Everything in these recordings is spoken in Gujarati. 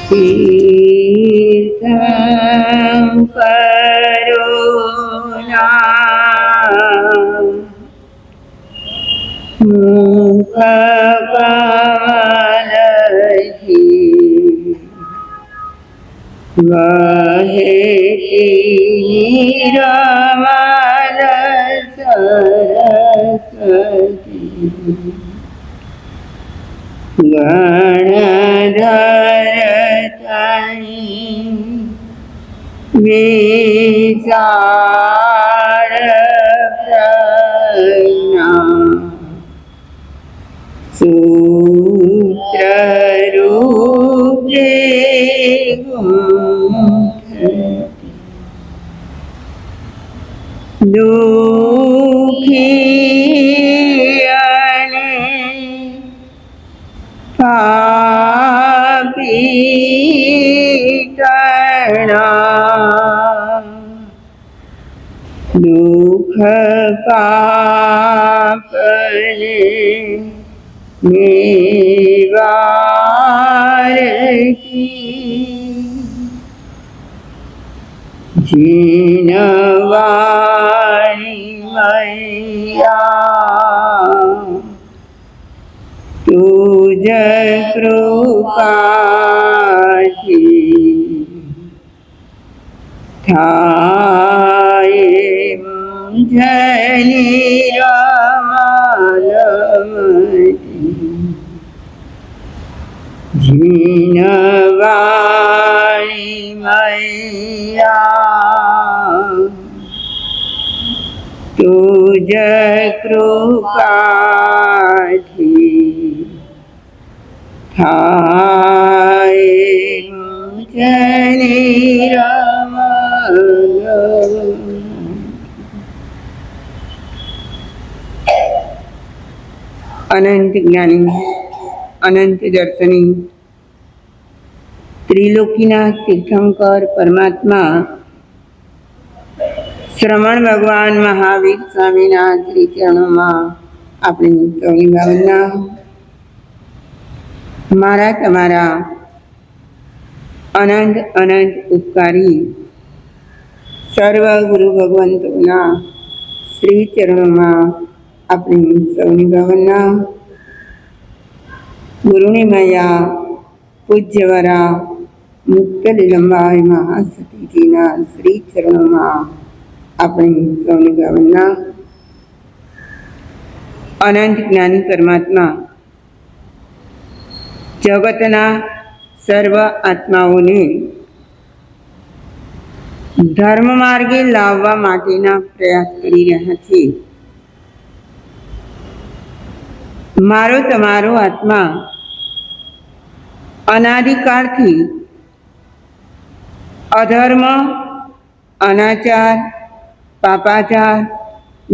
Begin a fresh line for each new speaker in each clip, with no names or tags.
તીર્થં કરુણા મુખકમલથી વહેતી રમલ સરસ્વતી ગણધર તણી વિશાળ પ્રજ્ઞા સૂત્રરૂપે દુઃખી અને પાપી કણા દુઃખ પાપને નિવારતી જીનવાણી મૈયા તુજ કૃપાથી થાય મુંજની રમલમતી જીનવાણી મૈયા તુજ કૃપાથી થાય મુંજની રમલમતી અનંત જ્ઞાની અનંત દર્શની ત્રિલોકીના તીર્થંકર પરમાત્મા શ્રમણ ભગવાન મહાવીર સ્વામીના શ્રી ચરણોમાં આપણી સૌની ભાવના. મારા તમારા અનંત અનંત ઉપકારી સર્વ ગુરુ ભગવંતોના શ્રી ચરણોમાં આપણી સૌની ભાવના. ગુરુની માયા પૂજ્યવરા મુક્ત લીલંબાઈ મહાસતીજીના શ્રી ચરણોમાં આપણી સૌની ભાવના. અનંત જ્ઞાની પરમાત્મા જગતના સર્વ આત્માઓને ધર્મ માર્ગે લાવવા માટેના પ્રયાસ કરી રહ્યા છે. મારો તમારો આત્મા અનાદિકાળથી અધર્મ, અનાચાર, પાપાચાર,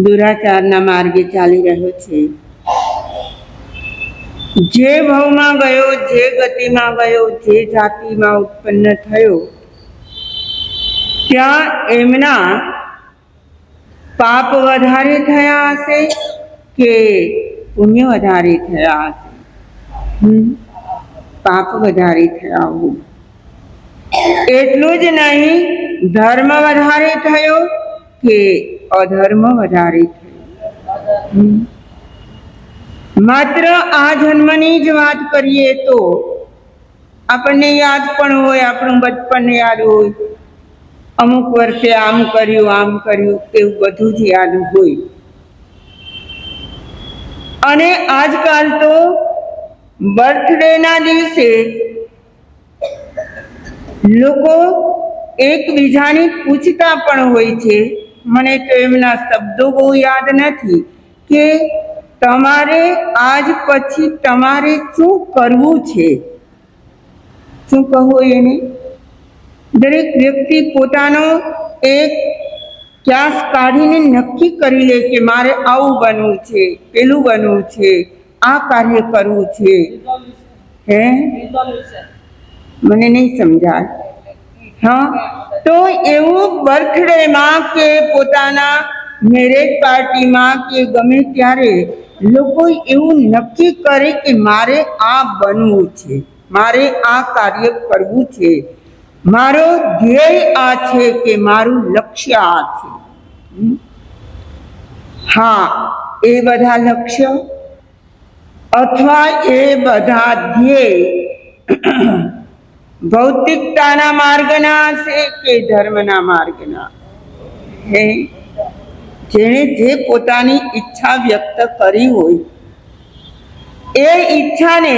દુરાચારના માર્ગે ચાલી રહ્યો છે. જે ભાવમાં ગયો, જે ગતિમાં ગયો, જે જાતિમાં ઉત્પન્ન થયો, ત્યાં એમના પાપ વધારે થયા હશે કે પુણ્ય વધારે થયા હશે? પાપ વધારે થયા હોય. એટલું જ નહીં, ધર્મ વધારે થયો કે અધર્મ વધારે થયો? માત્ર આ જન્મની જ વાત કરીએ તો આપણને યાદ પણ હોય, આપણું બચપન યાદ હોય, અમુક વર્ષે આમ કર્યું એવું બધું જ યાદ હોય. અને આજકાલ તો બર્થડેના દિવસે લોકો એકબીજાની પૂછતા પણ હોય છે. મને તો એમના શબ્દો બહુ યાદ નથી કે તમારે આજ પછી તમારે શું કરવું છે, શું કહો એને. દરેક વ્યક્તિ પોતાનો એક ક્યાસ કાઢીને નક્કી કરી લે કે મારે આવું બનવું છે, પેલું બનવું છે, આ કાર્ય કરવું છે. મને નહીં સમજાય. હા, તો એવું બર્થડેમાં કે પોતાના મેરેજ પાર્ટીમાં કે ગમે ત્યારે લોકો એવું નક્કી કરે કે મારે આ બનવું છે. મારે આ કાર્ય કરવું છે, મારો ધ્યેય આ છે કે મારું લક્ષ્ય આ છે. હા, એ બધા લક્ષ્ય અથવા એ બધા ધ્યેય ભૌતિકતાના માર્ગના હશે કે ધર્મના માર્ગના. હે, જેણે જે પોતાની ઈચ્છા વ્યક્ત કરી હોય એ ઈચ્છાને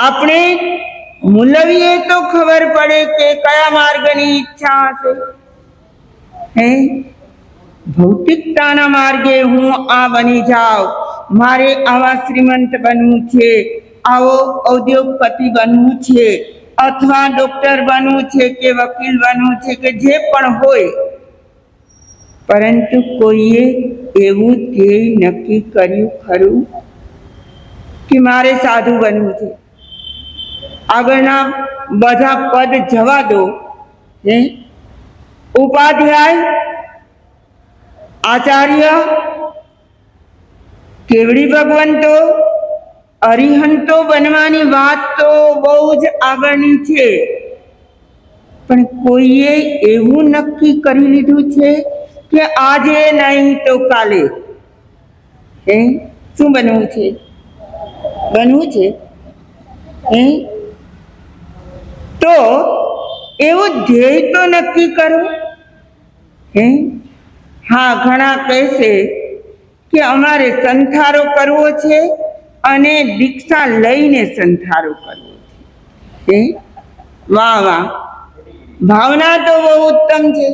આપણે મૂલવીએ તો ખબર પડે કે કયા માર્ગની ઈચ્છા હશે. હે, ભૌતિકતાના માર્ગે હું આ બની જાઉં, મારે આવા શ્રીમંત બનવું છે, આવો ઉદ્યોગપતિ બનવું છે, અથવા ડોક્ટર બનવું છે કે વકીલ બનવું છે કે જે પણ હોય, પરંતુ કોઈએ એવું ધ્યેય નક્કી કર્યું ખરું કે મારે સાધુ બનવું છે? આગળના બધા પદ જવા દો. હે, ઉપાધ્યાય, આચાર્ય, કેવડી ભગવંતો, અરિહંતો બનવાની વાત તો બહુ જ આગળની છે, પણ કોઈએ એવું નક્કી કરી લીધું છે કે આજે નહીં તો કાલે હે શું બનવું છે? બનવું છે. હે, તો એવું ધ્યેય તો નક્કી કરો. હે, હા, ઘણા કહેશે કે અમારે સંથારો કરવો છે અને દીક્ષા લઈને સંથારો કરવો છે. વાહ વાહ, ભાવના તો બહુ ઉત્તમ છે,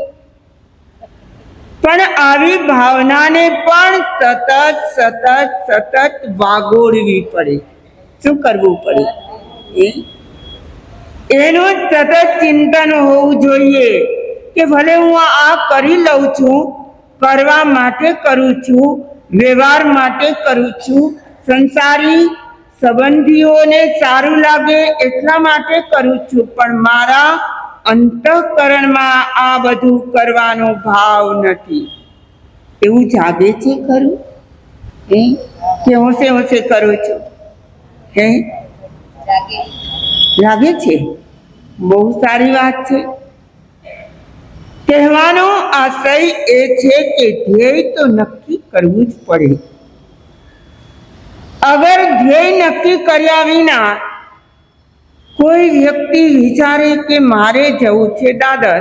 પણ આવી ભાવનાને પણ સતત સતત સતત વાગોળવી પડે. શું કરવું પડે? એનું સતત ચિંતન હોવું જોઈએ કે ભલે હું આ કરી લઉં છું, કરવા માટે કરું છું, વ્યવહાર માટે કરું છું, સંસારી સંબંધીઓને સારું લાગે એટલા માટે કરું છું, પણ મારા અંતઃકરણમાં આ બધું કરવાનો ભાવ નથી. એવું જાગે છે ખરું? હે, કે હોશે હોશે કરું છું? હે, લાગે છે. બહુ સારી વાત છે. કહેવાનો આશય એ છે કે ધ્યેય તો નક્કી કરવું જ પડે. અગર ધ્યેય નક્કી કર્યા વિના કોઈ વ્યક્તિ વિચારે કે મારે જવું છે દાદર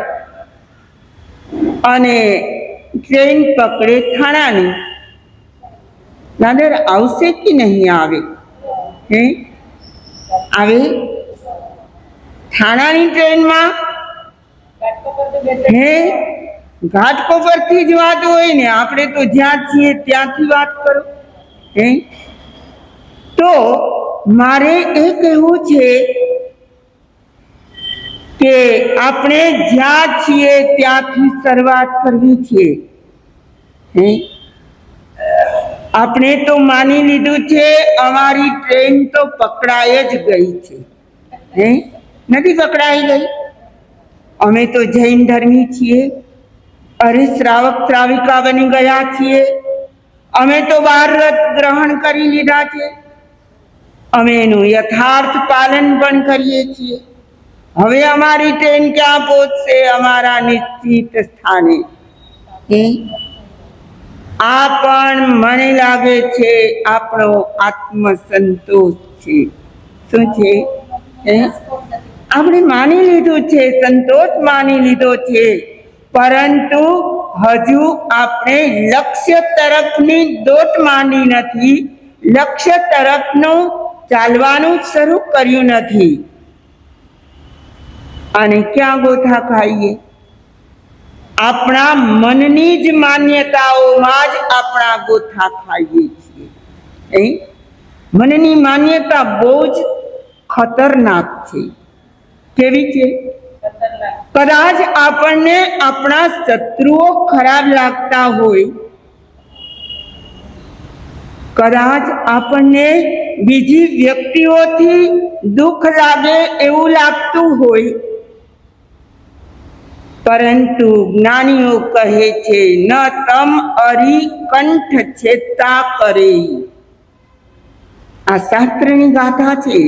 અને ટ્રેન પકડે થાણાની, દાદર આવશે કે નહીં આવે? હે, આવે? થાણાની ટ્રેનમાં હે, ઘાટકોપરથી જ વાત હોય ને, આપણે તો જ્યાં છીએ ત્યાંથી વાત કરો. હે, તો મારે એ કહેવું છે કે આપણે જ્યાં છીએ ત્યાંથી શરૂઆત કરવી છે. હે, આપણે તો માની લીધું છે અમારી ટ્રેન તો પકડાઈ જ ગઈ છે. હે, નથી પકડાઈ ગઈ. અમે તો જૈન ધર્મી છીએ, અરે શ્રાવક શ્રાવિકા બની ગયા છીએ, અમે તો બાર વ્રત ગ્રહણ કરી લીધા છે, અમે એનું યથાર્થ પાલન પણ કરીએ છીએ. હવે અમારી ટ્રેન ક્યાં પહોંચશે? અમારા નિશ્ચિત સ્થાને. આ પણ મને લાગે છે આપણો આત્મસંતોષ છે. શું છે? આપણે માની લીધું છે, સંતોષ માની લીધો છે, પરંતુ હજુ આપણે લક્ષ્ય તરફની દોટ માંડી નથી, લક્ષ્ય તરફનું ચાલવાનું શરૂ કર્યું નથી. અને ક્યાં ગોથા ખાઈએ? આપણા મનની જ માન્યતાઓમાં જ આપણા ગોથા ખાઈએ છીએ. મનની માન્યતા બહુ જ ખતરનાક છે. કેવી છે? કદાચ આપણને આપણા શત્રુઓ ખરાબ લાગતા હોય, કદાચ આપણને બીજી વ્યક્તિઓથી દુઃખ લાગે એવું લાગતું હોય, પરંતુ જ્ઞાનીઓ કહે છે ન તમ અરી કંઠ છેતા કરે. આ શાસ્ત્રની ગાથા છે,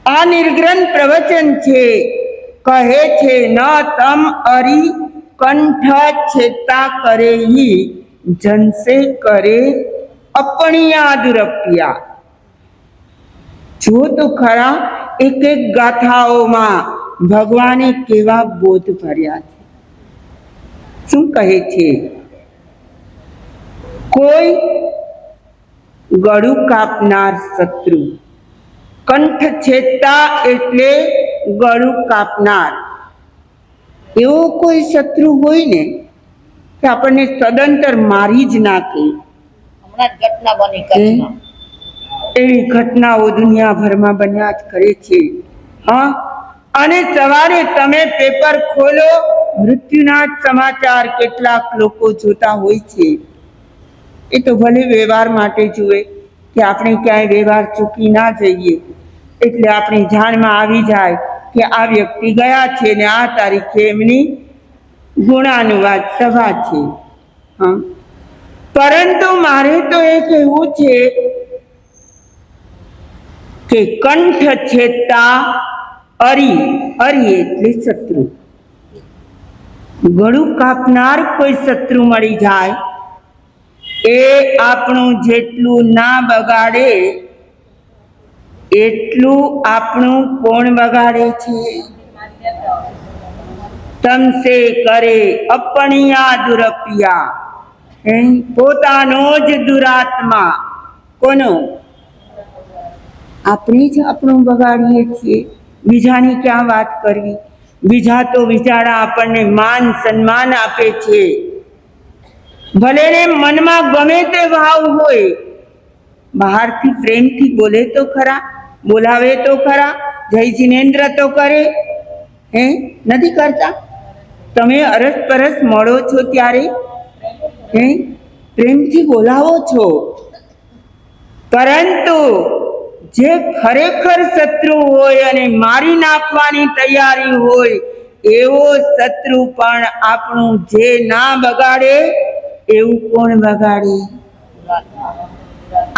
આ નિર્ગ્રંથ પ્રવચન છે. કહે છે ન તમ અરી કંઠ છેતા કરે હી જનસે કરે અપણિયા દુરપિયા. જો તો ખરા એક એક ગાથાઓમાં ભગવાને કેવા બોધ ભર્યા છે. શું કહે છે? કોઈ ગળું કાપનાર શત્રુ, કંઠ છેદતા એટલે ગળું કાપનાર, એવો કોઈ શત્રુ હોય ને કે આપણને સદંતર મારી જ નાખે.
હમણાં જ ઘટના બની કચ્છમાં.
એવી ઘટનાઓ દુનિયાભરમાં બન્યા જ કરે છે. હા, અને સવારે તમે પેપર ખોલો, મૃત્યુના જ સમાચાર કેટલાક લોકો જોતા હોય છે. એ તો ભલે વ્યવહાર માટે જુએ કે આપણે ક્યાંય વ્યવહાર ચૂકી ના જઈએ, એટલે આપણી જાણમાં આવી જાય કે આ વ્યક્તિ ગયા છે ને આ તારીખે એમની ગુણાનુવાદ સભા છે. હા, પરંતુ મારે તો એ કહેવું છે કે કંઠ છેદતા અરી, અરી એટલે શત્રુ, ગળું કાપનાર કોઈ શત્રુ મળી જાય, એ આપણું જેટલું ના બગાડે એટલું આપણું કોણ બગાડે છે? તમસે કરે અપણિયા દુરપિયા. પોતાનો જ દુરાત્મા. કોનો? આપણે જ આપણું બગાડીએ છીએ. બીજાની ક્યાં વાત કરવી? બીજા તો બિચારા આપણને માન સન્માન આપે છે, ભલે ને મનમાં ગમે તે ભાવ હોય, બહારથી પ્રેમથી બોલે તો ખરા, બોલાવે તો ખરા, જય જિનેન્દ્ર તો કરે, નથી કરતા? તમે અરસપરસ મળો છો ત્યારે પ્રેમથી બોલાવો છો, પરંતુ જે ખરેખર શત્રુ હોય અને મારી નાખવાની તૈયારી હોય, એવો શત્રુ પણ આપણું જે ના બગાડે એવું કોણ બગાડે?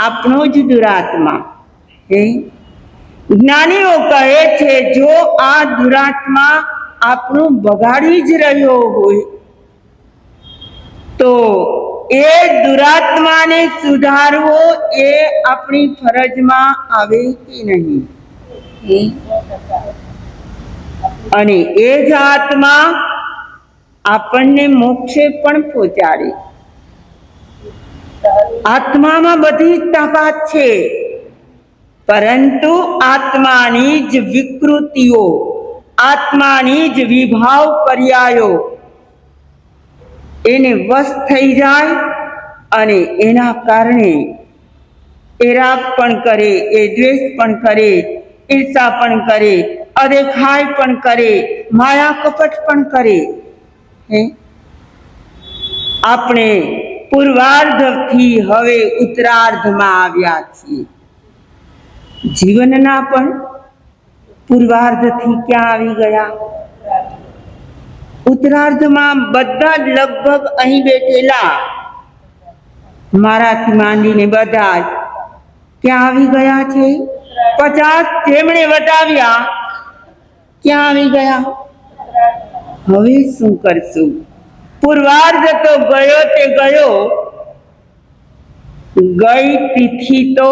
આપણો જ દુરાત્મા. જ્ઞાનીઓ કહે છે જો આ દુરાત્મા આપણું બગાડી જ રહ્યો હોય તો એ દુરાત્માને સુધારવો એ આપણી ફરજમાં આવે કે નહીં? અને એ જ આત્મા આપણને મોક્ષે પણ પહોંચાડે. આત્મામાં બધી જ તાકાત છે, પરંતુ આત્માની જ વિકૃતિઓ, આત્માની જ વિભાવ પર્યાયો એને વશ થઈ જાય અને એના કારણે એ રાગ પણ કરે, એ દ્વેષ પણ કરે, ઈર્ષા પણ કરે, અદેખાઈ પણ કરે, માયા કપટ પણ કરે. આપણે પૂર્વાર્ધથી હવે ઉત્તરાર્ધમાં આવ્યા છીએ. જીવનના પણ પૂર્વાર્ધથી ક્યાં આવી ગયા? ઉત્તરાર્ધમાં બધા જ લગભગ અહીં બેઠેલા મારાથી માંડીને બધા જ ક્યાં આવી ગયા છે? 50 જેમણે વટાવ્યા ક્યાં આવી ગયા? હવે શું કરશું? પૂર્વાર્ધ તો ગયો તે ગયો. ગઈ તિથિ તો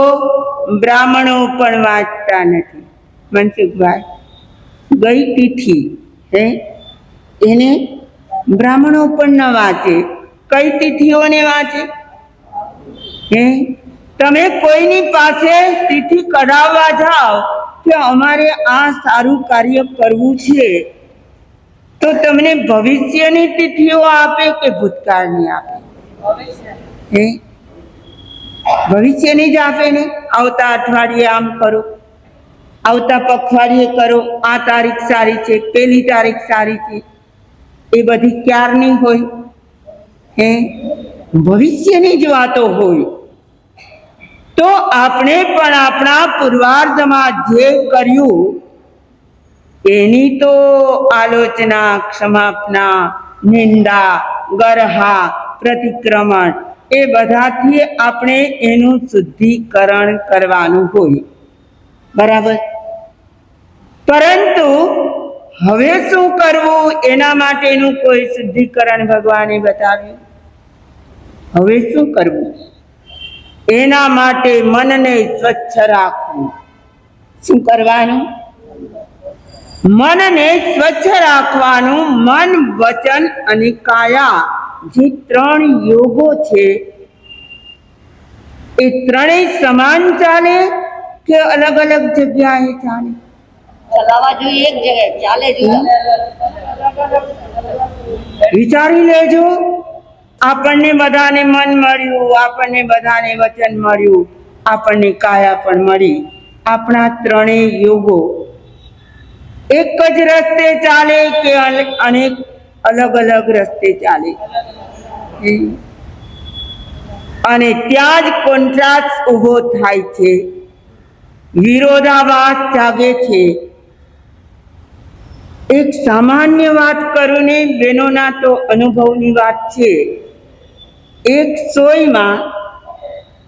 બ્રાહ્મણો પણ વાંચતા નથી. મનસુખભાઈ, ગઈ તિથિ એને બ્રાહ્મણો પણ ન વાંચે. કઈ તિથિઓને વાંચે? તમે કોઈની પાસે તિથિ કઢાવવા જાઓ કે અમારે આ સારું કાર્ય કરવું છે, તો તમને ભવિષ્યની તિથિઓ આપે કે ભૂતકાળની આપે? ભવિષ્યની જ આપે ને. આવતા અઠવાડિયે આમ કરો, આવતા પખવાડિયે કરો, આ તારીખ સારી છે, પેલી તારીખ સારી છે. એ બધી ક્યારની હોય? ભવિષ્યની જ વાતો હોય. તો આપણે પણ આપણા પૂર્વાર્ધમાં જે કર્યું એની તો આલોચના, ક્ષમાપના, નિંદા, ગરહા, પ્રતિક્રમણ એ બધાથી આપણે એનું શુદ્ધિકરણ કરવાનું હોય, બરાબર. પરંતુ હવે શું કરવું એના માટેનું કોઈ શુદ્ધિકરણ ભગવાને બતાવ્યું. હવે શું કરવું એના માટે મનને સ્વચ્છ રાખવું. શું કરવાનું? મનને સ્વચ્છ રાખવાનું. મન, વચન અને કાયા જે 3 યોગો છે એ ત્રણેય સમાન ચાલે કે અલગ અલગ જગ્યાએ ચાલે?
ચલાવવા જોઈએ એક જગ્યાએ, ચાલે જુદા.
વિચારી લેજો. આપણને બધાને મન મળ્યું, આપણને બધાને વચન મળ્યું, આપણને કાયા પણ મળી. આપણા ત્રણેય યોગો એક જ રસ્તે ચાલે કે અનેક અલગ અલગ રસ્તે ચાલે? અને ત્યાં જ કોન્ટ્રાસ્ટ ઊભો થાય છે, વિરોધાભાસ જાગે છે. એક સામાન્ય વાત કરું ને બહેનોના તો અનુભવની વાત છે. એક સોયમાં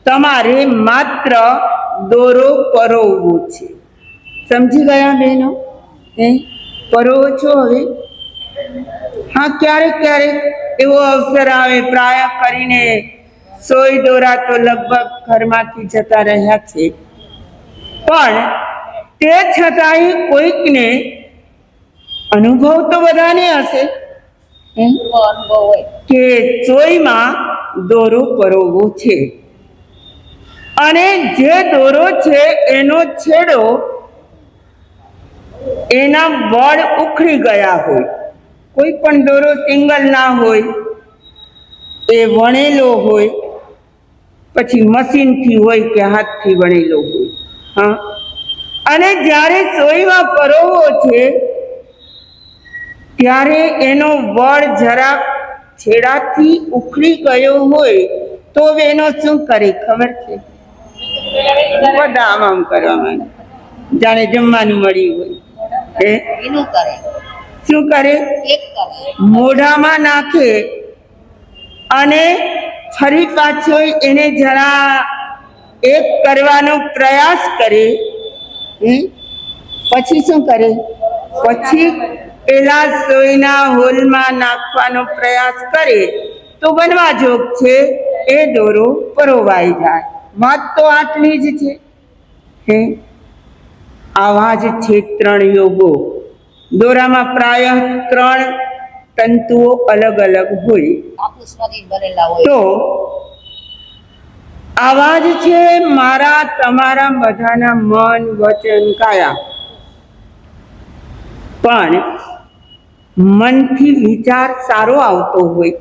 તમારે માત્ર દોરો પરોવવો છે. સમજી ગયા બહેનો? પરોવો છો હવે? હા, ક્યારેક ક્યારેક એવો અવસર આવે, પ્રાય કરીને 100 દોરા તો લગભગ ઘરમાંથી જતા રહ્યા છે. પણ તે છતાંય કોઈકને અનુભવ તો બધાને હશે
અનુભવ હોય
કે સોયમાં દોરો પરોવો છે અને જે દોરો છે એનો છેડો એના વળ ઉખડી ગયા હોય. કોઈ પણ દોરો સિંગલ ના હોય, એ વણેલો હોય, પછી મશીનથી હોય કે હાથથી વણેલો હોય. હા, અને જ્યારે સોયમાં પરોવો છે ત્યારે એનો વળ જરાક છેડાથી ઉખડી ગયો હોય તો એનો શું કરે ખબર છે? બધા આમ કરવામાં જાણે જમવાનું મળ્યું હોય.
એનું કરે,
શું કરે?
એક કરે.
મોઢામાં નાખે અને ફરી પાછો એને જરા એક કરવાનો પ્રયાસ કરે. પછી શું કરે? પછી પેલા સોયના હોલમાં નાખવાનો પ્રયાસ કરે તો બનવા જોગ છે એ દોરો પરોવાઈ જાય. વાત તો આટલી જ છે. આવા જ છે 3 યોગો. દોરામાં પ્રાય 3 તંતુઓ અલગ અલગ હોય.
કાપૂસમાંથી બનેલા હોય.
તો આવા જ છે મારા તમારા બધાના મન, વચન, કાયા. પણ મનથી વિચાર સારો આવતો હોય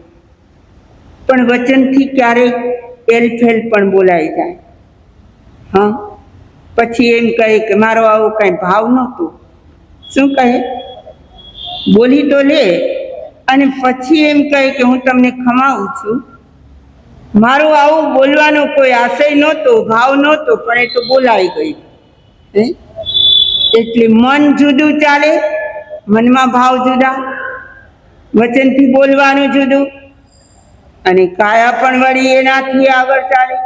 પણ વચનથી ક્યારેક એલફેલ પણ બોલાઈ જાય. હા, પછી એમ કહે કે મારો આવો કઈ ભાવ નહોતો. શું કહે? બોલી તો લે અને પછી એમ કહે કે હું તમને ખમાવું છું, મારું આવું બોલવાનો કોઈ આશય નહોતો, ભાવ નહોતો, પણ એ તો બોલાઈ ગયું. એટલે મન જુદું ચાલે, મનમાં ભાવ જુદા, વચનથી બોલવાનું જુદું, અને કાયા પણ વળી એનાથી આગળ ચાલે.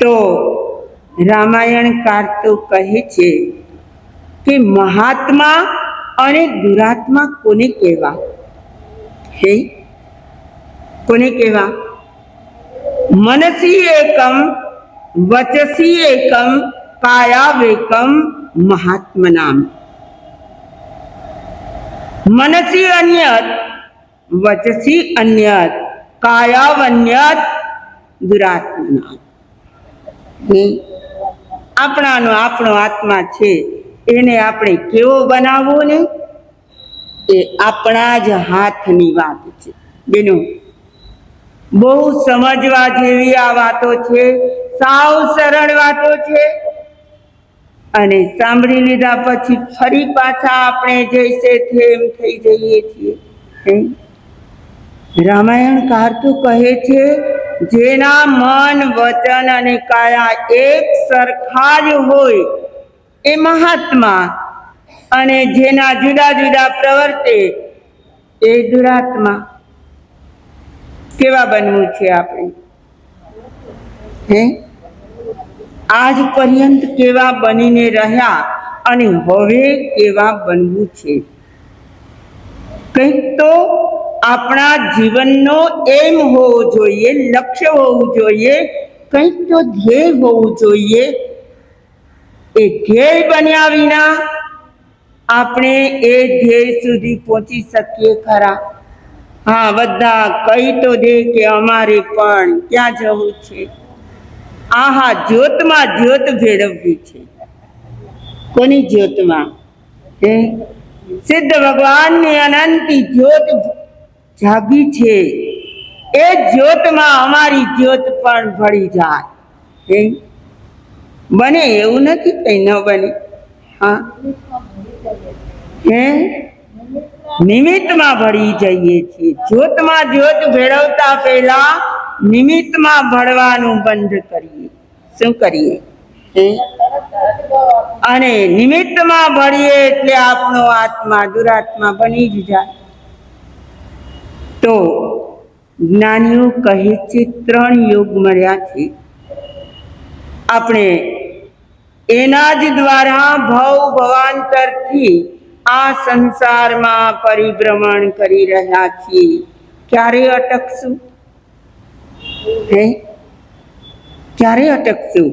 તો રામાયણકાર તો કહે છે કે મહાત્મા અને દુરાત્મા કોને કહેવા? કોને કહેવા? મનસી એકમ વચસી એકમ કાયાવેકમ મહાત્મનામ. મનસી અન્યત વચસી અન્યત કાયાવન્યત દુરાત્મનામ. આપણો આત્મા છે એને આપણે કેવો બનાવવો ને એ આપણા જ હાથની વાત છે. બેનો, બહુ સમજવા જેવી આ વાતો છે, સાવ સરળ વાતો છે. અને સાંભળી લીધા પછી ફરી પાછા આપણે જૈસે તેમ થઈ જઈએ છીએ. રામાયણકાર તો કહે છે જેના મન, વચન અને કાયા એક સરખા જ હોય એ મહાત્મા, અને જેના જુદા જુદા પ્રવર્તે એ દુરાત્મા. કેવા બનવું છે આપણે? હે, આજ પર્યંત કેવા બનીને રહ્યા અને હવે કેવા બનવું છે? કંઈક તો આપણા જીવનનો એમ હોવો જોઈએ, લક્ષ્ય હોવું જોઈએ, કંઈક તો ધ્યેય હોવું જોઈએ. એ ધ્યેય બન્યા વિના આપણે એ ધ્યેય સુધી પહોંચી શકીએ ખરા? હા, બધા કહી તો દે કે અમારે પણ ક્યાં જવું છે? આહા, જ્યોતમાં જ્યોત ભેળવવી છે. કોની જ્યોતમાં? હે, સિદ્ધ ભગવાનની અનંતી જ્યોત જાગી છે. એ જ્યોતમાં અમારી જ્યોત પણ ભળી જાય. હે, બને એવું નથી, કઈ ન બને. હા, હે, નિમિત્તમાં ભળી જઈએ છીએ. જ્યોતમાં જ્યોત ભેળવતા પહેલા નિમિત્તમાં ભળવાનું બંધ કરીએ. શું કરીએ? હે, અને નિમિત્તમાં ભળીએ એટલે આપણો આત્મા દુરાત્મા બની જ જાય. તો જ્ઞાનીઓ કહે છે 3 યોગ મળ્યા છે. આપણે એના જ દ્વારા ભવ ભવાંતરથી આ સંસારમાં પરિભ્રમણ કરી રહ્યા છીએ. ક્યારે અટકશું? હે, ક્યારે અટકશું?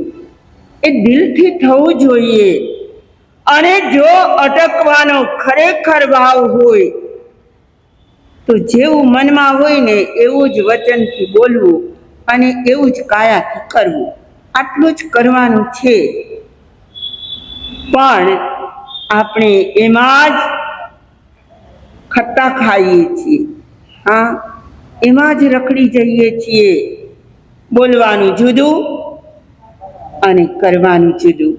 એ દિલથી થવું જોઈએ. અને જો અટકવાનો ખરેખર ભાવ હોય તો જેવું મનમાં હોય ને એવું જ વચનથી બોલવું અને એવું જ કાયાથી કરવું. આટલું જ કરવાનું છે. પણ આપણે એમાં જ ખટ્ટા ખાઈએ છીએ. હા, એમાં જ રખડી જઈએ છીએ. બોલવાનું જુદું અને કરવાનું જુદું.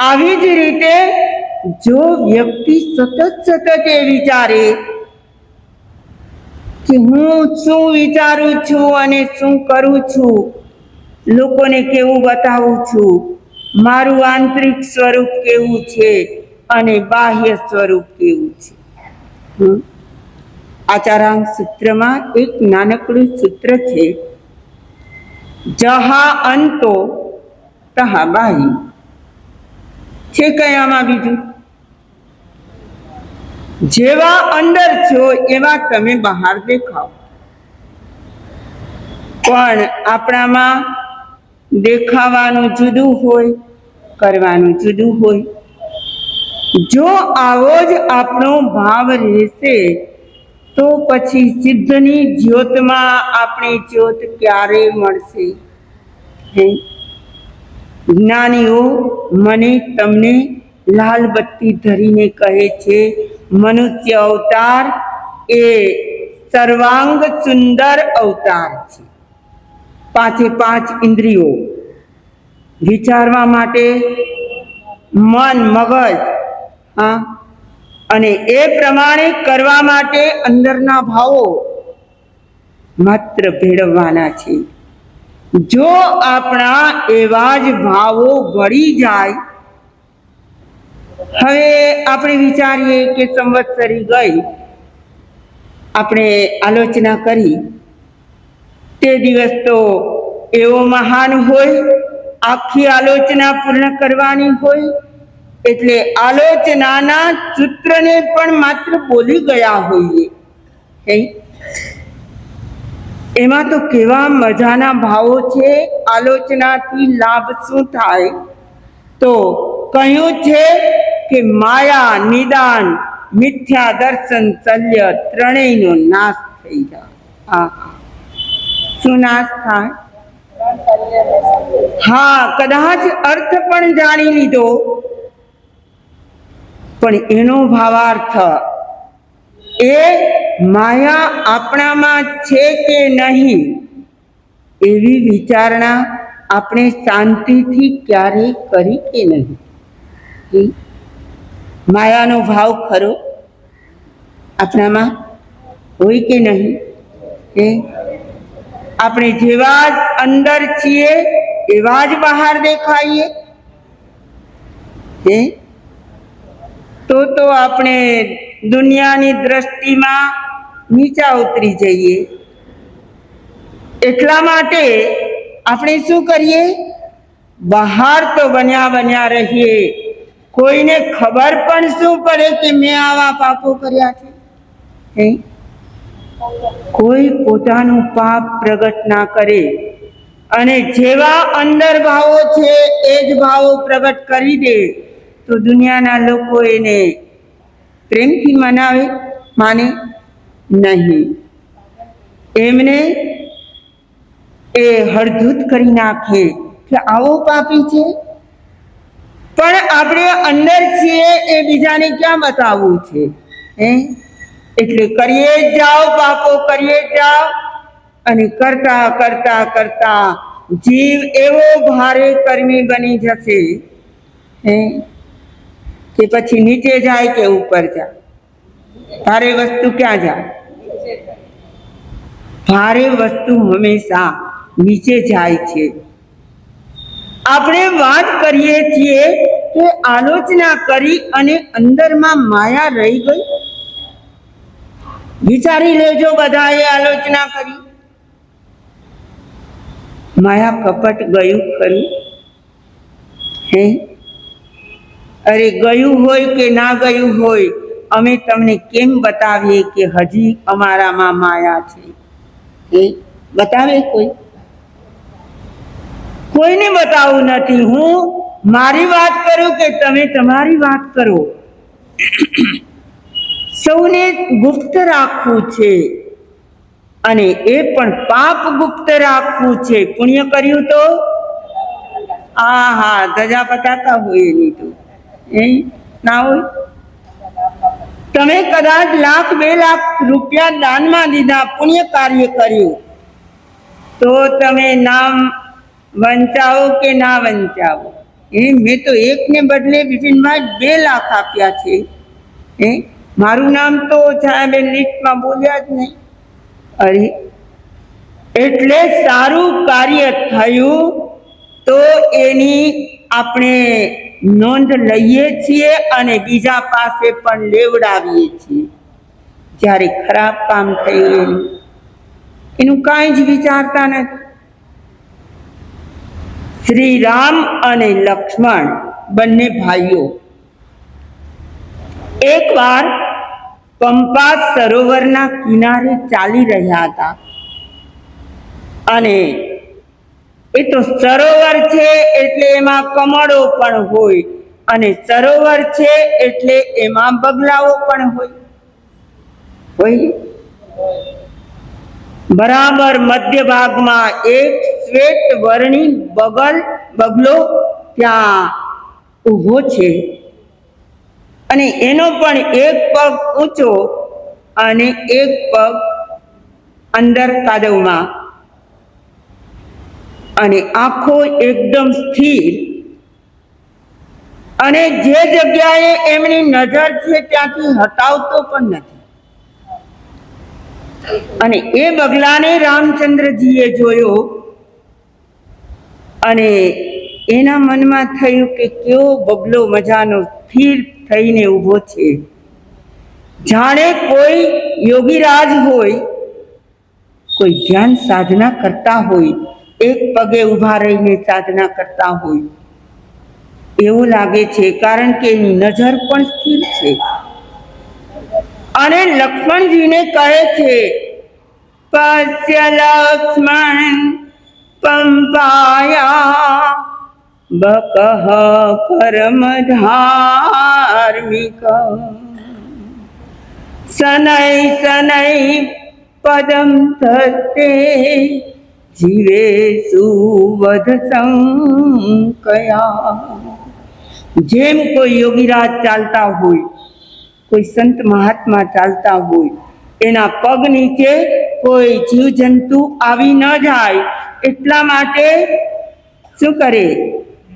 આવી જ રીતે જો વ્યક્તિ સતત એ વિચારે કે હું શું વિચારું છું અને શું કરું છું, લોકોને કેવું બતાવું છું, મારું આંતરિક સ્વરૂપ કેવું છે અને બાહ્ય સ્વરૂપ કેવું છે. આચારાંગ સૂત્રમાં એક નાનકડું સૂત્ર છે, જહા અંતો તહા બાહ્ય. છે કયામાં બીજું? જેવા અંદર છો એવા તમે બહાર દેખાવ. પણ આપણામાં દેખાવાનું જુદું હોય, કરવાનું જુદું હોય. જો આવો જ આપણો ભાવ રહેશે તો પછી સિદ્ધની જ્યોતમાં આપણી જ્યોત ક્યારે મળશે? હે, જ્ઞાનીઓ મને તમને લાલ બત્તી ધરીને કહે છે, મનુષ્ય અવતાર એ સર્વાંગ સુંદર અવતાર છે. 5 ઇન્દ્રિયો વિચારવા માટે, મન મગજ, હા, અને એ પ્રમાણે કરવા માટે અંદરના ભાવો માત્ર ભેળવવાના છે. જો આપણા એવા જ ભાવો વળી જાય, હવે આપણે વિચારીએ કે સંવત્સરી ગઈ, આપણે આલોચના કરી, તે દિવસ તો એવો મહાન હોય, આખી આલોચના પૂર્ણ કરવાની હોય, એટલે આલોચનાના સૂત્રને પણ માત્ર બોલી ગયા હોઈએ. એમાં તો કેવા મજાના ભાવો છે. આલોચનાથી લાભ શું થાય? તો કહ્યું છે કે માયા, નિદાન, મિથ્યા દર્શન, શલ્ય ત્રણેયનો નાશ થઈ જાય. હા, શું નાશ થાય? હા, કદાચ અર્થ પણ જાણી લીધો, પણ એનો ભાવાર્થ એ માયા આપણામાં છે કે નહીં એવી વિચારણા આપણે શાંતિથી ક્યારેય કરી કે નહીં. માયાનો ભાવ ખરો આપણામાં હોય કે નહીં? આપણે જેવા જ અંદર છીએ એવા જ બહાર દેખાઈએ. તો આપણે દુનિયાની દ્રષ્ટિમાં નીચા ઉતરી જઈએ. એટલા માટે આપણે શું કરીએ? બહાર તો બન્યા રહીએ. કોઈને ખબર પણ શું પડે કે મેં આવા પાપો કર્યા છે? હે? કોઈ પોતાનું પાપ પ્રગટ ના કરે અને જેવા અંદર ભાવો છે એ જ ભાવો પ્રગટ કરી દે તો દુનિયાના લોકો એને પ્રેમથી માને નહીં. એમને એ હળધૂત કરી નાખે કે આવો પાપી છે. પણ આપણે અંદર છીએ એ બીજાને ક્યાં બતાવવું છે? એટલે કરીએ જ જાઓ, પાપો કરીએ જ જાઓ અને કરતા કરતા કરતા જીવ એવો ભારે કર્મી બની જશે કે પછી નીચે જાય કે ઉપર જાય? ભારે વસ્તુ ક્યાં જાય? ભારે વસ્તુ હંમેશા નીચે જાય છે. આપણે વાત કરીએ છીએ કે આલોચના કરી અને અંદરમાં માયા રહી ગઈ. વિચારી લેજો, બધાએ આલોચના કરી, માયા કપટ ગયું ખરું? હે? અરે ગયું હોય કે ના ગયું હોય, અમે તમને કેમ બતાવીએ કે હજી અમારામાં માયા છે? બતાવે કોઈ? કોઈને બતાવવું નથી. હું મારી વાત કરું કે તમે તમારી વાત કરો. સૌને ગુપ્ત રાખવું છે અને એ પણ પાપ ગુપ્ત રાખવું છે. પુણ્ય કર્યું તો ધજા પતાકા હોય એની તો ના હોય. તમે કદાચ 1,00,000 2 લાખ રૂપિયા દાનમાં દીધા, પુણ્ય કાર્ય કર્યું, તો તમે નામ વંચાવો કે ના વંચાવો? મેં તો એકને બદલે બિપિનભાઈ 2 લાખ આપ્યા છે. મારું નામ તો સાહેબ લિસ્ટમાં બોલ્યા જ નહીં. અરે એટલે સારું કાર્ય થયું તો એની આપણે નોંધ લઈએ છીએ અને બીજા પાસે પણ લેવડાવીએ છીએ. જ્યારે ખરાબ કામ થયું એનું કાંઈ જ વિચારતા નથી. શ્રી રામ અને લક્ષ્મણ બંને ભાઈઓ એકવાર પંપા સરોવરના કિનારે ચાલી રહ્યા હતા અને એ તો સરોવર છે એટલે એમાં કમળો પણ હોય અને સરોવર છે એટલે એમાં બગલાઓ પણ હોય. બરાબર મધ્ય ભાગમાં એક શ્વેત વર્ણી બગલો ત્યાં ઊભો છે અને એનો પણ એક પગ ઊંચો અને એક પગ અંદર કાદવમાં અને આંખો એકદમ સ્થિર અને જે જગ્યાએ એમની નજર છે ત્યાંથી હટાવતો પણ નથી. અને એ બગલાને રામચંદ્રજીએ જોયો અને એના મનમાં થયું કે કેવો બગલો મજાનો સ્થિર થઈને ઊભો છે, જાણે કોઈ યોગીરાજ હોય, કોઈ ધ્યાન સાધના કરતા હોય, એક પગે ઊભા રહીને સાધના કરતા હોય એવું લાગે છે, કારણ કે એની નજર પણ સ્થિર છે. અને લક્ષ્મણજીને કહે છે, પશ્ય લક્ષ્મણ પંપાયા બકહ પરમ ધાર્મિક શનૈ શનૈ પદમ તત્તે જીવે સુવધ સંકયા. જેમ કોઈ યોગીરાજ ચાલતા હોય, કોઈ સંત મહાત્મા ચાલતા હોય, એના પગ નીચે કોઈ જીવજંતુ આવી ન જાય એટલા માટે શું કરે?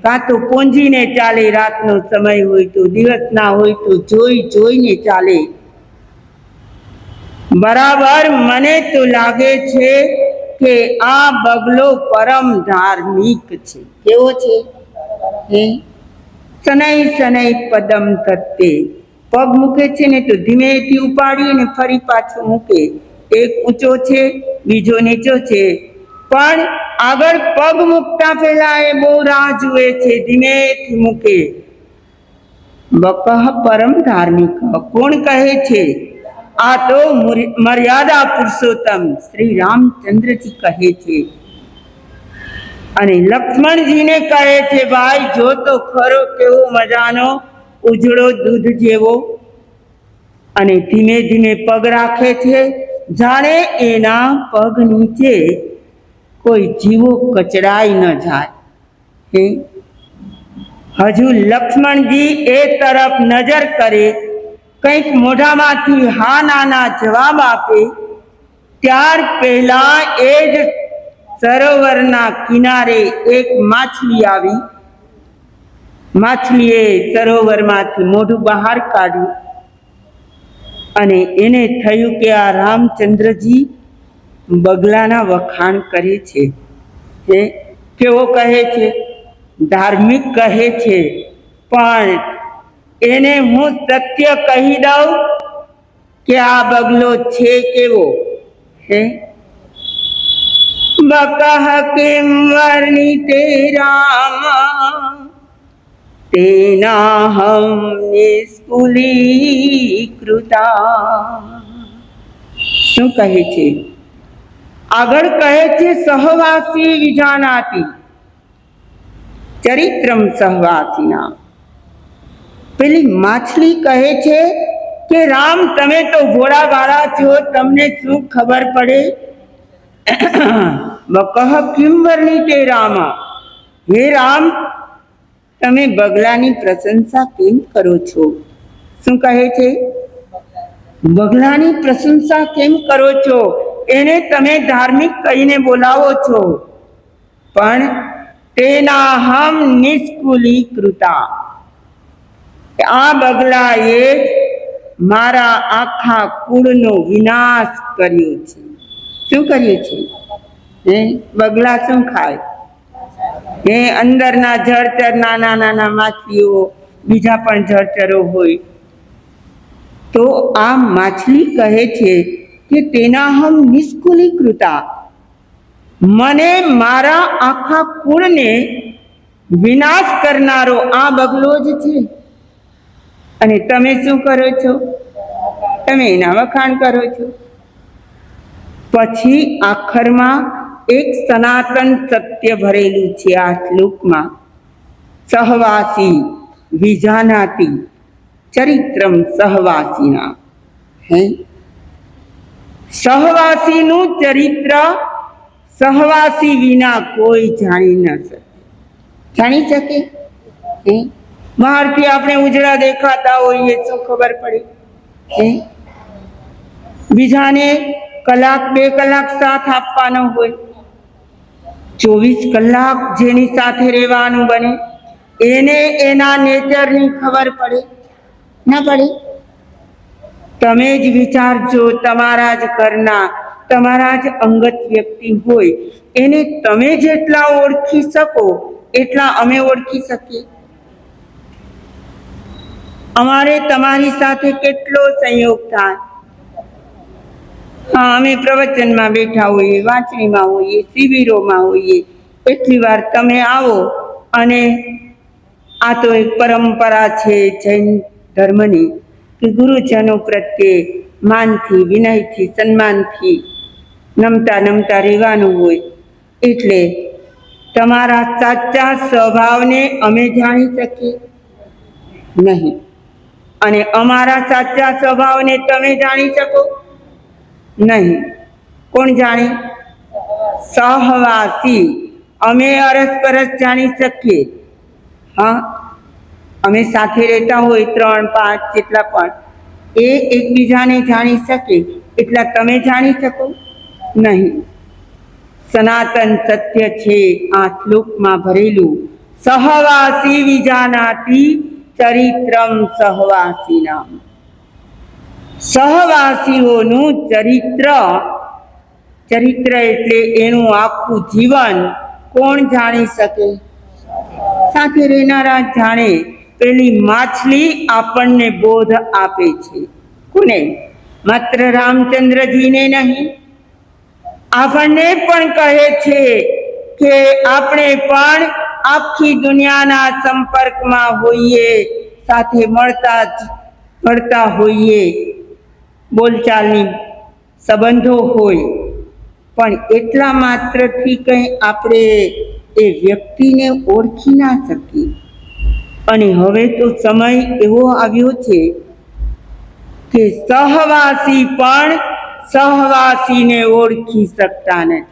કાં તો પોંજીને ચાલે, રાતનો સમય હોય તો, દિવસના હોય તો જોઈને ચાલે. બરાબર મને તો લાગે છે કે આ બગલો પરમ ધાર્મિક છે. કેવો છે? શનૈ શનૈ પદમ તત્તે. પગ મૂકે છે ને તો ધીમેથી ઉપાડીને ફરી પાછો મૂકે. એક ઊંચો છે, બીજો નીચો છે, પણ આગળ પગ મૂકતા પહેલા એ બહુ રાહ જુએ છે, ધીમેથી મૂકે. બકહ પરમ ધાર્મિક, કોણ કહે છે? આ તો મર્યાદા પુરુષોત્તમ શ્રી રામચંદ્રજી કહે છે. અને લક્ષ્મણજીને કહે છે, ભાઈ જો તો ખરો કેવો મજાનો ઉજળો દૂધ જેવો. અને ધીમે ધીમે પગ રાખે છે, જાણે એના પગ નીચે કોઈ જીવો કચડાઈ ન જાય. હજુ લક્ષ્મણજી એ તરફ નજર કરે, કંઈક મોઢામાંથી હા નાના જવાબ આપે, ત્યાર પહેલા એ જ સરોવરના કિનારે એક માછલી આવી. માછલીએ સરોવરમાંથી મોઢું બહાર કાઢ્યું અને એને થયું કે આ રામચંદ્રજી બગલાના વખાણ કરે છે. કેવો કહે છે? ધાર્મિક કહે છે, પણ એને હું સત્ય કહી દઉં કે આ બગલો છે કેવો. બકહ કિમ વર્ણિતે રામ તેનાહમ નિસ્કુલીકૃતા. શું કહે છે? આગળ કહે છે, સહવાસી વિજાનાતિ ચરિત્રમ સહવાસીના. પેલી માછલી કહે છે કે રામ તમે તો ભોળા ભાળા છો, તમને શું ખબર પડે? બકહ કિમ વર્ણિતે રામ, હે રામ તમે બગલાની પ્રશંસા કેમ કરો છો? શું કહે છે? બગલાની પ્રશંસા કેમ કરો છો? એને તમે ધાર્મિક કહીને બોલાવો છો, પણ તેના હમ નિષ્કુલીકૃતા, આ બગલાએ મારા આખા કુળનો વિનાશ કર્યો છે. શું કર્યું છે? બગલા શું ખાય? અંદરના જળચર, નાના નાના માછલીઓ, બીજા પણ જળચરો હોય. તો આ માછલી કહે છે કે તેના હમ નિષ્કુલીકૃતા, મને મારા આખા કુળને વિનાશ કરનારો આ બગલો જ છે. અને તમે શું કરો છો? તમે એના વખાણ કરો છો. પછી આખરમાં એક સનાતન સત્ય ભરેલું છે આ શ્લોકમાં. સહવાસી વિજાનાતિ ચરિત્રમ સહવાસીના. સહવાસીનું ચરિત્ર સહવાસી વિના કોઈ જાણી ન શકે. જાણી શકે? બહારથી આપણે ઉજળા દેખાતા હોઈએ, શું ખબર પડે? બીજાને કલાક 2 કલાક સાથ આપવાનો હોય, 24 કલાક જેની સાથે રહેવાનું બને, એને એના નેચરની ખબર પડે? ના પડે. તમે જ વિચારજો, તમારા જ ઘરના, તમારા જ અંગત વ્યક્તિ હોય, એને તમે જેટલા ઓળખી શકો એટલા અમે ઓળખી શકીએ. અમારે તમારી સાથે કેટલો સંયોગ થાય. હા, અમે પ્રવચનમાં બેઠા હોઈએ, વાંચણીમાં હોઈએ, શિબિરોમાં હોઈએ, એટલી વાર તમે આવો અને આ તો એક પરંપરા છે જૈન ધર્મની કે ગુરુજનો પ્રત્યે માનથી, વિનયથી, સન્માનથી નમતા નમતા રહેવાનું હોય. એટલે તમારા સાચા સ્વભાવને અમે જાણી શકીએ નહીં, અને અમારા સાચા સ્વભાવને તમે જાણી શકો નહીં. કોણ જાણે? સહવાસી. અમે અરસપરસ જાણી શકીએ. હા, અમે સાથે રહેતા હોય 3-5 જેટલા પણ, એ એકબીજાને જાણી શકે એટલા તમે જાણી શકો નહીં. સનાતન સત્ય છે આ શ્લોકમાં ભરેલું. સહવાસી વિજાનાતિ ચરિત્રમ સહવાસીના. સહવાસીઓનું ચરિત્ર એટલે એનું આખું જીવન કોણ જાણી શકે? સાથે રહેનારા જાણે. પેલી માછલી આપણને બોધ આપે છે. કોને? માત્ર રામચંદ્રજીને નહીં, આપણને પણ કહે છે કે આપણે પણ આખી દુનિયાના સંપર્કમાં હોઈએ, સાથે મળતા હોઈએ, બોલચાલની સંબંધો હોય, પણ એટલા માત્રથી કંઈ આપણે એ વ્યક્તિને ઓળખી ના શકીએ. અને હવે તો સમય એવો આવ્યો છે કે સહવાસી પણ સહવાસીને ઓળખી શકતા નથી.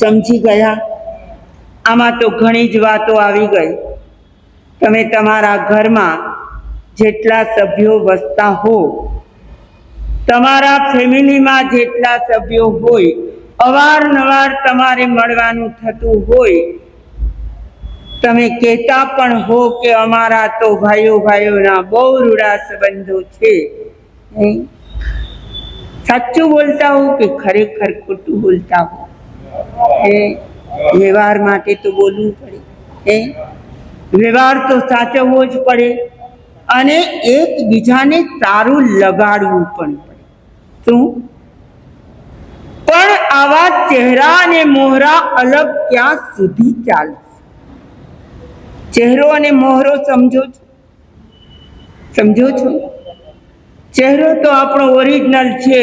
સમજી ગયા? આમાં તો ઘણી જ વાતો આવી ગઈ. તમે તમારા ઘરમાં જેટલા સભ્યો વસતા હો, તમારા ફેમિલીમાં જેટલા સભ્યો હોય, અવારનવાર તમારે મળવાનું થતું હોય, તમે કહેતા પણ હો કે અમારા તો ભાઈઓના બહુ રૂડા સંબંધો છે, સાચું બોલતા હો કે ખરેખર ખોટું બોલતા હો? વ્યવહાર માટે તો બોલવું પડે, વ્યવહાર તો સાચવવો જ પડે, અને એકબીજાને સારું લગાડવું પણ પડે. શું? પણ આવા ચહેરા અને મોહરા અલગ ક્યાં સુધી ચાલશે? ચહેરો અને મોહરો સમજો છો? ચહેરો તો આપણો ઓરિજિનલ છે,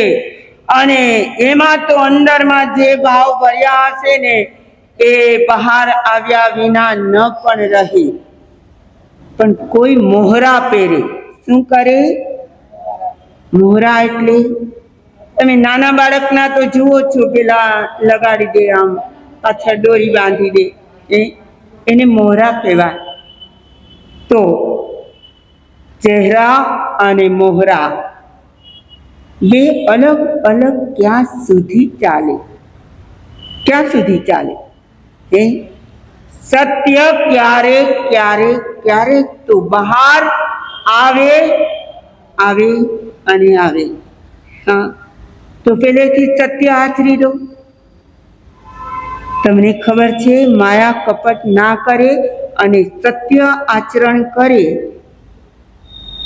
અને એમાં તો અંદરમાં જે ભાવ ભર્યા હશે ને એ બહાર આવ્યા વિના ન પણ રહે. પણ કોઈ મોહરા પહેરે. શું કરે? મોહરા એટલે તમે નાના બાળકના તો જુઓ છો, પેલા લગાડી દે, આમ પાછળ દોરી બાંધી દે, એને મોહરા કહેવાય. તો ચહેરા અને મોહરા બે અલગ અલગ ક્યાં સુધી ચાલે? સત્ય ક્યારેક તો બહાર આવે. હા, તો પહેલેથી સત્ય આચરી લો. તમને ખબર છે, માયા કપટ ના કરે અને સત્ય આચરણ કરે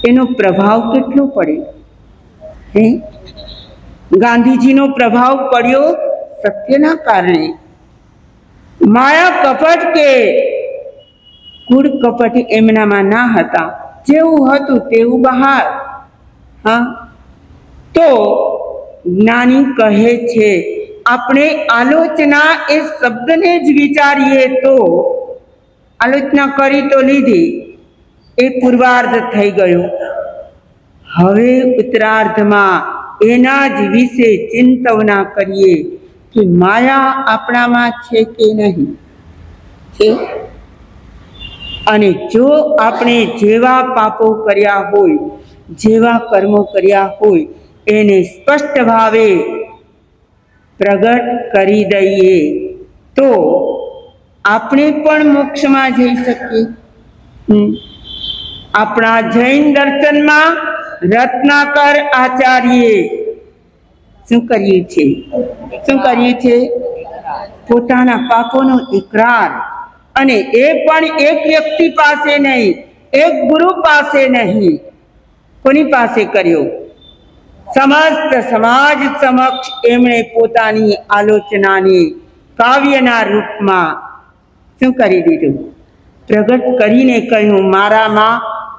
એનો પ્રભાવ કેટલો પડે? ગાંધીજીનો પ્રભાવ પડ્યો સત્યના કારણે. માયા કપટ કે કૂડ કપટ એમનામાં ના હતા, જેવું હતું તેવું બહાર. હા, તો જ્ઞાની કહે છે, આપણે આલોચના એ શબ્દને જ વિચારીએ તો, આલોચના કરી તો લીધી, એ પૂર્વાર્ધ થઈ ગયો. હવે ઉત્તરાર્ધમાં એના જ વિશે ચિંતવના કરીએ કે માયા આપણામાં છે કે નહીં છે. અને જો આપણે જેવા પાપો કર્યા હોય, જેવા કર્મો કર્યા હોય, એને સ્પષ્ટ ભાવે પ્રગટ કરી દઈએ તો આપણે પણ મોક્ષમાં જઈ શકીએ. આપણા જૈન દર્શનમાં રત્નાકર આચાર્યે શું કરીએ છીએ? પોતાના પાપોનો ઇકરાર, અને એ પણ એક વ્યક્તિ પાસે નહીં, એક ગુરુ પાસે નહીં. કોની પાસે કર્યો? સમસ્ત સમાજ સમક્ષ એમણે પોતાની આલોચનાને કાવ્યના રૂપમાં શું કરી દીધું? પ્રગટ કરીને કહ્યું, મારામાં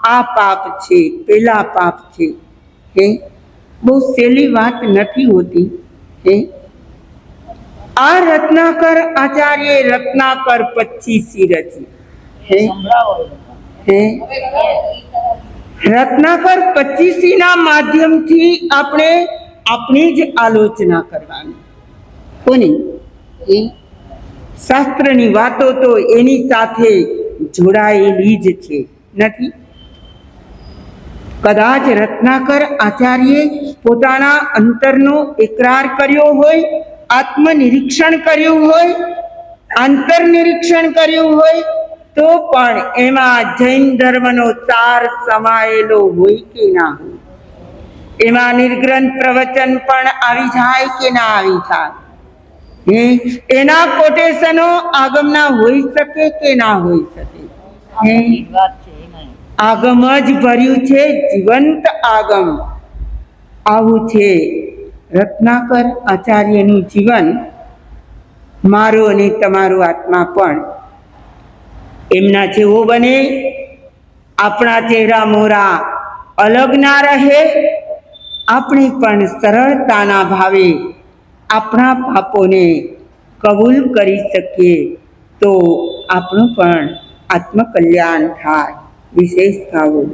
આ પાપ છે, પેલા પાપ છે. બહુ સહેલી વાત નથી હોતી. આ રત્નાકર આચાર્ય રત્નાકર 25 રચી. રત્નાકર 25 ના માધ્યમથી આપણે આપણી જ આલોચના કરવાની. કોની? શાસ્ત્રની વાતો તો એની સાથે જોડાયેલી જ છે, નથી? કદાચ રત્નાકર આચાર્યે પોતાના અંતરનો એકરાર કર્યો હોય, આત્મનિરીક્ષણ કર્યું હોય, આંતરનિરીક્ષણ કર્યું હોય, તો પણ એમાં જૈન ધર્મનો સાર સમાયેલો હોય કે ના હોય? એમાં નિર્ગ્રંથ પ્રવચન પણ આવી જાય કે ના આવી જાય? એના કોટેશનો આગમના હોઈ શકે કે ના હોઈ શકે? આગમ જ ભર્યું છે, જીવંત આગમ. આવું છે રત્નાકર આચાર્યનું જીવન, મારું અને તમારું આત્મા પણ એમના જેવો બને, આપણા ચહેરા મોરા અલગ ના રહે, આપણે પણ સરળતાના ભાવે આપણા પાપોને કબૂલ કરી શકીએ તો આપણું પણ આત્મકલ્યાણ થાય. વિશેષ થાવું.